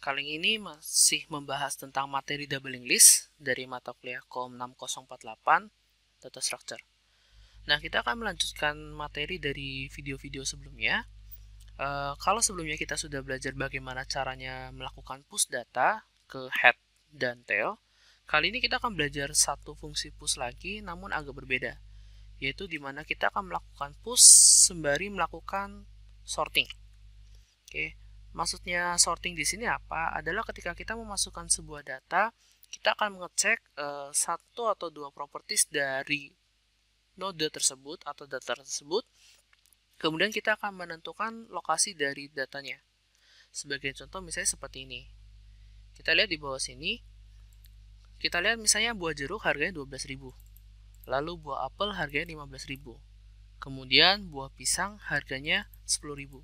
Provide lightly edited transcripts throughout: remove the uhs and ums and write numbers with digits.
Kali ini masih membahas tentang materi doubling list dari mata kuliah KOM 6048 Data Structure. Nah, kita akan melanjutkan materi dari video-video sebelumnya. Kalau sebelumnya kita sudah belajar bagaimana caranya melakukan push data ke head dan tail, kali ini kita akan belajar satu fungsi push lagi namun agak berbeda, yaitu di mana kita akan melakukan push sembari melakukan sorting. Oke. Maksudnya sorting di sini apa? Adalah ketika kita memasukkan sebuah data, kita akan mengecek satu atau dua properties dari node tersebut atau data tersebut. Kemudian kita akan menentukan lokasi dari datanya. Sebagai contoh misalnya seperti ini. Kita lihat di bawah sini. Kita lihat misalnya buah jeruk harganya 12.000. Lalu buah apel harganya 15.000. Kemudian buah pisang harganya 10.000.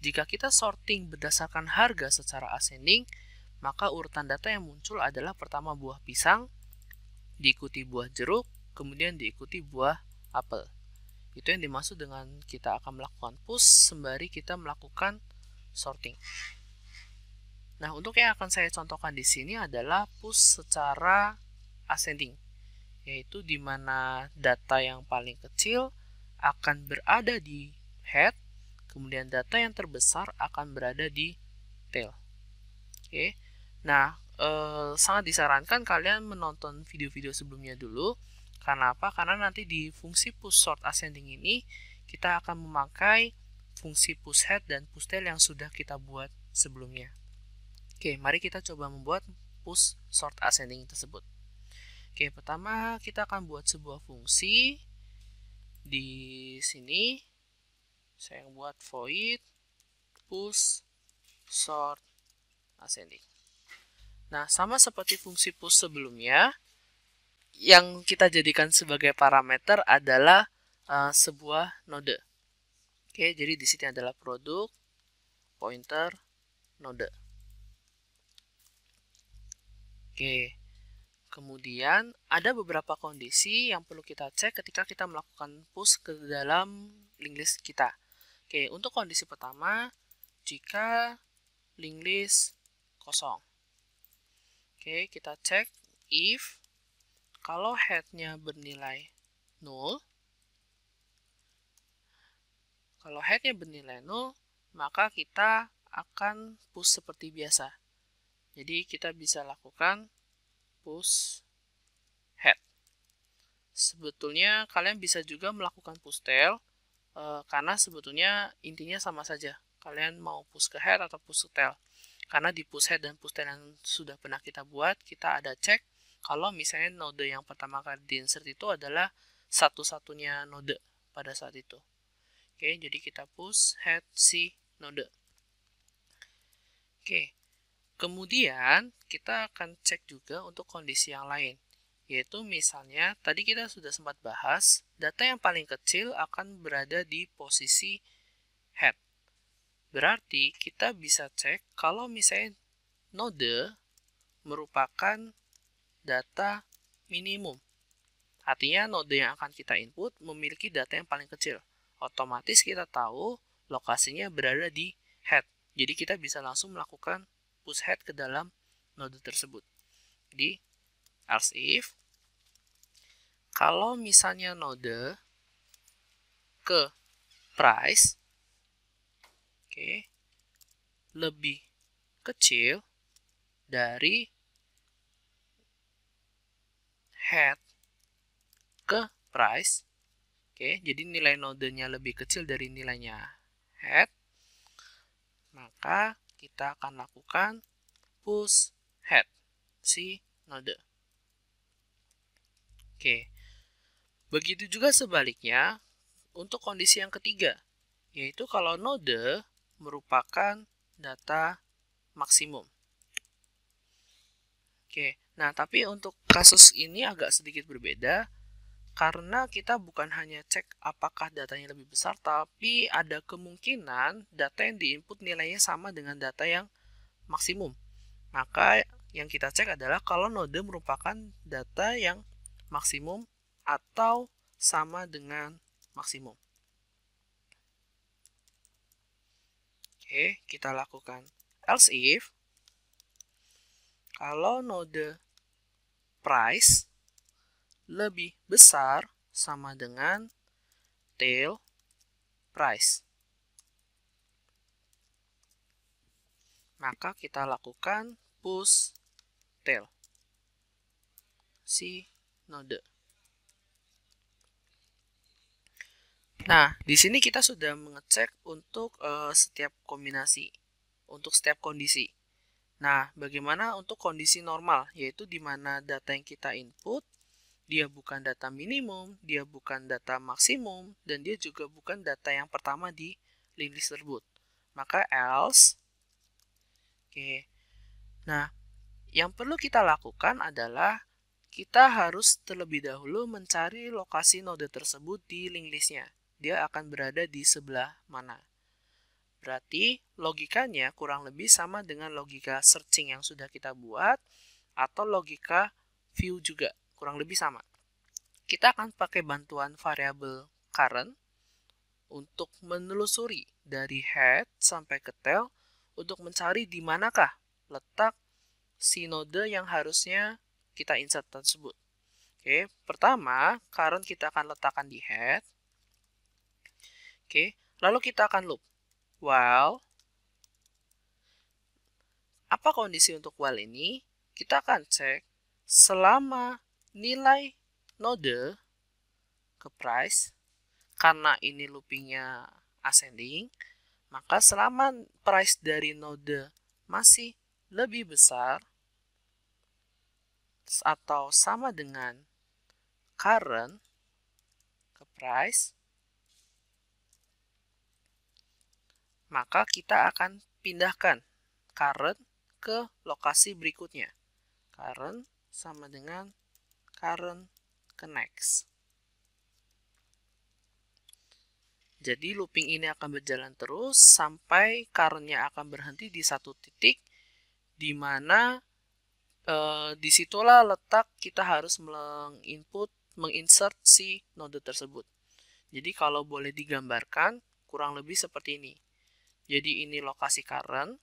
Jika kita sorting berdasarkan harga secara ascending, maka urutan data yang muncul adalah pertama buah pisang, diikuti buah jeruk, kemudian diikuti buah apel. Itu yang dimaksud dengan kita akan melakukan push sembari kita melakukan sorting. Nah, untuk yang akan saya contohkan di sini adalah push secara ascending, yaitu di mana data yang paling kecil akan berada di head, kemudian data yang terbesar akan berada di tail. Oke. Nah, sangat disarankan kalian menonton video-video sebelumnya dulu. Karena apa? Karena nanti di fungsi push sort ascending ini kita akan memakai fungsi push head dan push tail yang sudah kita buat sebelumnya. Oke, mari kita coba membuat push sort ascending tersebut. Oke, pertama kita akan buat sebuah fungsi di sini. Saya buat void push sort ascending. Nah, sama seperti fungsi push sebelumnya, yang kita jadikan sebagai parameter adalah sebuah node. Oke, jadi di sini adalah produk pointer node. Oke. Kemudian ada beberapa kondisi yang perlu kita cek ketika kita melakukan push ke dalam linked list kita. Oke, untuk kondisi pertama, jika linked list kosong. Oke, kita cek if kalau head-nya bernilai 0, kalau head-nya bernilai 0, maka kita akan push seperti biasa. Jadi kita bisa lakukan push head. Sebetulnya kalian bisa juga melakukan push tail, karena sebetulnya intinya sama saja. Kalian mau push ke head atau push ke tail. Karena di push head dan push tail yang sudah pernah kita buat, kita ada cek kalau misalnya node yang pertama kali di insert itu adalah satu-satunya node pada saat itu. Oke, jadi kita push head si node. Oke, kemudian kita akan cek juga untuk kondisi yang lain. Yaitu misalnya, tadi kita sudah sempat bahas, data yang paling kecil akan berada di posisi head. Berarti kita bisa cek kalau misalnya node merupakan data minimum. Artinya node yang akan kita input memiliki data yang paling kecil. Otomatis kita tahu lokasinya berada di head. Jadi kita bisa langsung melakukan push head ke dalam node tersebut. Jadi else if kalau misalnya node ke price lebih kecil dari head ke price, jadi nilai nodenya lebih kecil dari nilainya head, maka kita akan lakukan push head si node. Begitu juga sebaliknya untuk kondisi yang ketiga, yaitu kalau node merupakan data maksimum. Nah tapi untuk kasus ini agak sedikit berbeda, karena kita bukan hanya cek apakah datanya lebih besar, tapi ada kemungkinan data yang diinput nilainya sama dengan data yang maksimum. Maka yang kita cek adalah kalau node merupakan data yang maksimum atau sama dengan maksimum. Kita lakukan else if Kalau node price lebih besar sama dengan tail price, maka kita lakukan push tail si node. Nah, di sini kita sudah mengecek untuk setiap kombinasi, untuk setiap kondisi. Nah, bagaimana untuk kondisi normal, yaitu di mana data yang kita input, dia bukan data minimum, dia bukan data maksimum, dan dia juga bukan data yang pertama di linked list tersebut. Maka else, oke. Nah, yang perlu kita lakukan adalah kita harus terlebih dahulu mencari lokasi node tersebut di linked list-nya. Dia akan berada di sebelah mana. Berarti logikanya kurang lebih sama dengan logika searching yang sudah kita buat atau logika view juga, kurang lebih sama. Kita akan pakai bantuan variabel current untuk menelusuri dari head sampai ke tail untuk mencari di manakah letak si node yang harusnya kita insert tersebut. Oke, pertama current kita akan letakkan di head. Oke, lalu kita akan loop. While, apa kondisi untuk while ini? Kita akan cek selama nilai node ke price, karena ini loopingnya ascending, maka selama price dari node masih lebih besar atau sama dengan current ke price, maka kita akan pindahkan current ke lokasi berikutnya. Current sama dengan current ke next. Jadi looping ini akan berjalan terus sampai current-nya akan berhenti di satu titik di mana disitulah letak kita harus menginsert si node tersebut. Jadi kalau boleh digambarkan kurang lebih seperti ini. Jadi ini lokasi current,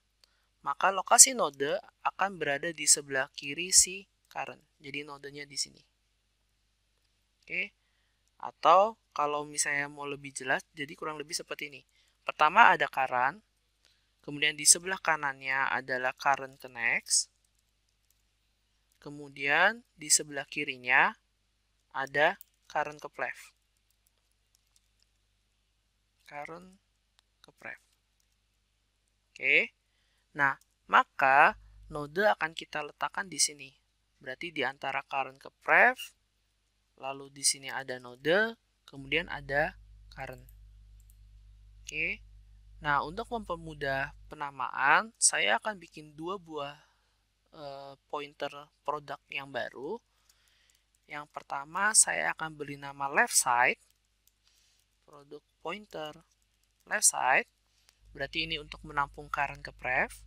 maka lokasi node akan berada di sebelah kiri si current. Jadi nodenya di sini. Oke. Atau kalau misalnya mau lebih jelas, jadi kurang lebih seperti ini. Pertama ada current, kemudian di sebelah kanannya adalah current ke next, kemudian di sebelah kirinya ada current ke pref. Current ke pref. Oke. Nah, maka node akan kita letakkan di sini. Berarti di antara current ke pref, lalu di sini ada node, kemudian ada current. Oke. Nah, untuk mempermudah penamaan, saya akan bikin dua buah pointer produk yang baru. Yang pertama, saya akan beri nama left side, produk pointer left side. Berarti ini untuk menampung current ke pref.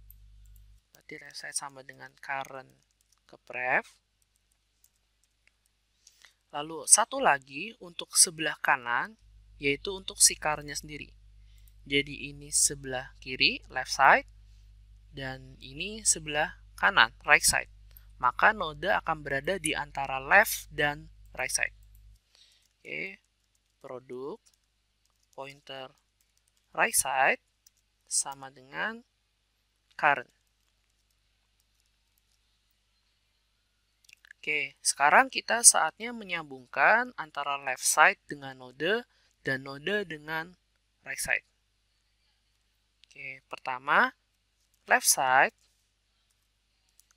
Berarti left side sama dengan current ke pref. Lalu satu lagi untuk sebelah kanan, yaitu untuk si current-nya sendiri. Jadi ini sebelah kiri, left side, dan ini sebelah kanan, right side. Maka node akan berada di antara left dan right side. Oke, produk pointer right side sama dengan current. Oke, sekarang kita saatnya menyambungkan antara left side dengan node dan node dengan right side. Oke, pertama left side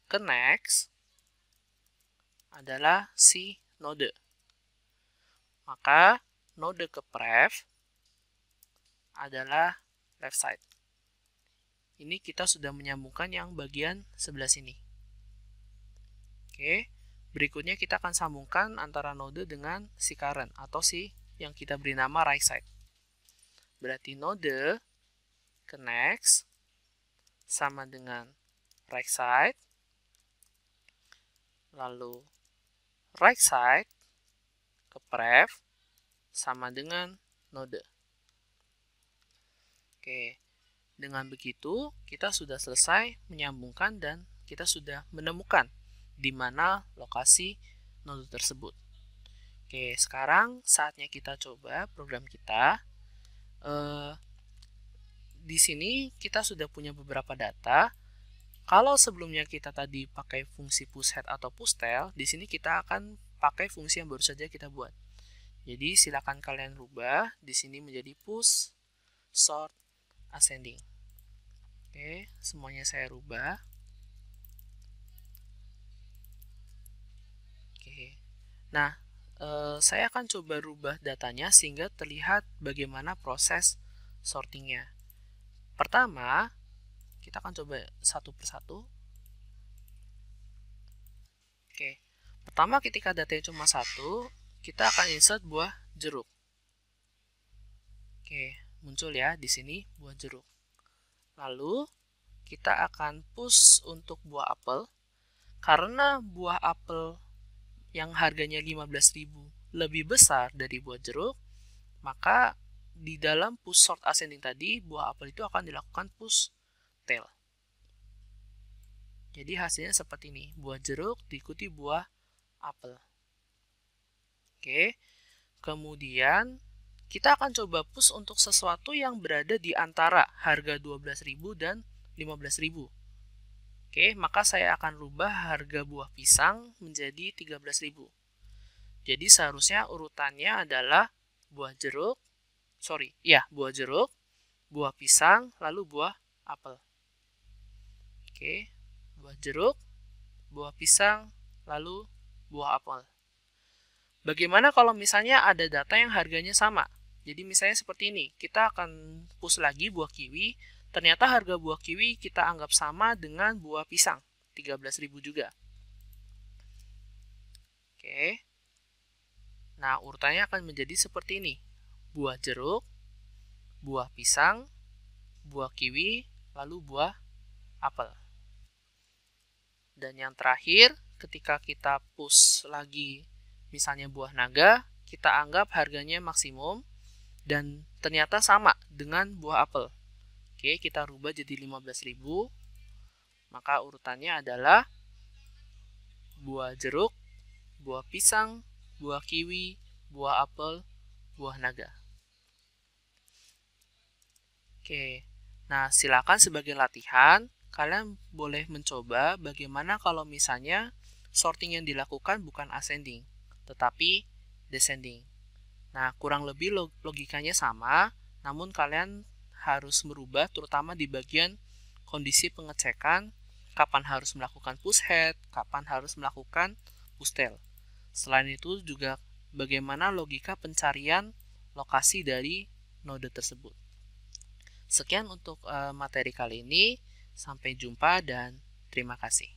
ke next adalah si node. Maka node ke pref adalah left side. Ini kita sudah menyambungkan yang bagian sebelah sini. Oke, berikutnya kita akan sambungkan antara node dengan si current atau si yang kita beri nama right side. Berarti node ke next sama dengan right side, lalu right side ke pref sama dengan node. Oke, dengan begitu kita sudah selesai menyambungkan dan kita sudah menemukan di mana lokasi node tersebut. Oke, sekarang saatnya kita coba program kita. Di sini kita sudah punya beberapa data. Kalau sebelumnya kita tadi pakai fungsi pushhead atau pushtail, di sini kita akan pakai fungsi yang baru saja kita buat. Jadi silakan kalian rubah di sini menjadi push, sort, ascending. Oke, semuanya saya rubah. Oke. Nah, saya akan coba rubah datanya sehingga terlihat bagaimana proses sortingnya. Pertama, kita akan coba satu persatu. Oke, pertama ketika datanya cuma satu, kita akan insert buah jeruk. Oke, muncul ya di sini buah jeruk. Lalu kita akan push untuk buah apel. Karena buah apel yang harganya 15.000 lebih besar dari buah jeruk, maka di dalam push sort ascending tadi, buah apel itu akan dilakukan push tail. Jadi hasilnya seperti ini, buah jeruk diikuti buah apel. Oke, kemudian kita akan coba push untuk sesuatu yang berada di antara harga 12.000 dan 15.000. Oke, maka saya akan rubah harga buah pisang menjadi 13.000. Jadi seharusnya urutannya adalah buah jeruk, buah pisang, lalu buah apel. Oke, buah jeruk, buah pisang, lalu buah apel. Bagaimana kalau misalnya ada data yang harganya sama? Jadi misalnya seperti ini, kita akan push lagi buah kiwi, ternyata harga buah kiwi kita anggap sama dengan buah pisang, 13.000 juga. Oke. Nah, urutannya akan menjadi seperti ini. Buah jeruk, buah pisang, buah kiwi, lalu buah apel. Dan yang terakhir, ketika kita push lagi misalnya buah naga, kita anggap harganya maksimum dan ternyata sama dengan buah apel. Oke, kita rubah jadi 15.000. Maka urutannya adalah buah jeruk, buah pisang, buah kiwi, buah apel, buah naga. Oke, nah silakan sebagai latihan, kalian boleh mencoba bagaimana kalau misalnya sorting yang dilakukan bukan ascending, tetapi descending. Nah, kurang lebih logikanya sama, namun kalian harus merubah terutama di bagian kondisi pengecekan, kapan harus melakukan pushhead, kapan harus melakukan pushtail. Selain itu juga bagaimana logika pencarian lokasi dari node tersebut. Sekian untuk materi kali ini. Sampai jumpa dan terima kasih.